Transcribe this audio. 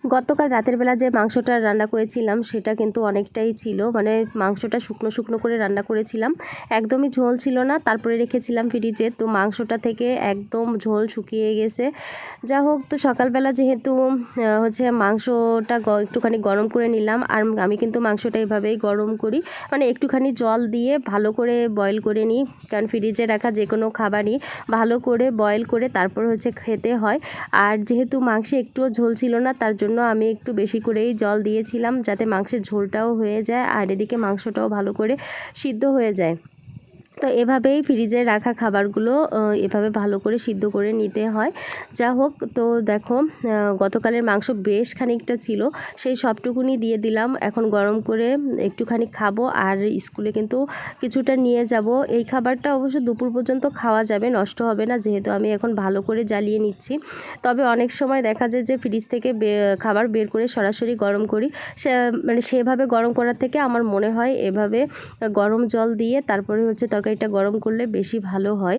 গতকাল রাতের বেলা যে মাংসটা রান্না করেছিলাম সেটা কিন্তু অনেকটাই ছিল, মানে মাংসটা শুকনো শুকনো করে রান্না করেছিলাম, একদমই ঝোল ছিল না। তারপরে রেখেছিলাম ফ্রিজে, তো মাংসটা থেকে একদম ঝোল শুকিয়ে গেছে। যা হোক, তো সকালবেলা যেহেতু হচ্ছে মাংসটা একটুখানি গরম করে নিলাম। আর আমি কিন্তু মাংসটা এভাবেই গরম করি, মানে একটুখানি জল দিয়ে ভালো করে বয়েল করে নিই, কারণ ফ্রিজে রাখা যে কোনো খাবারই ভালো করে বয়েল করে তারপর হচ্ছে খেতে হয়। আর যেহেতু মাংসে একটুও ঝোল ছিল না, তার জন্য আমি একটু বেশি করেই জল দিয়েছিলাম, যাতে মাংসের ঝোলটাও হয়ে যায় আর এদিকে মাংসটাও ভালো করে সিদ্ধ হয়ে যায়। তো এভাবেই ফ্রিজে রাখা খাবারগুলো এভাবে ভালো করে সিদ্ধ করে নিতে হয়। যা হোক, তো দেখো গতকালের মাংস বেশ খানিকটা ছিল, সেই সবটুকুনি দিয়ে দিলাম। এখন গরম করে একটুখানি খাবো, আর স্কুলে কিন্তু কিছুটা নিয়ে যাব। এই খাবারটা অবশ্য দুপুর পর্যন্ত খাওয়া যাবে, নষ্ট হবে না, যেহেতু আমি এখন ভালো করে জ্বালিয়ে নিচ্ছি। তবে অনেক সময় দেখা যায় যে ফ্রিজ থেকে খাবার বের করে সরাসরি গরম করি, মানে সেভাবে গরম করার থেকে আমার মনে হয় এভাবে গরম জল দিয়ে তারপরে হচ্ছে তরকারিটা গরম করলে বেশি ভালো হয়।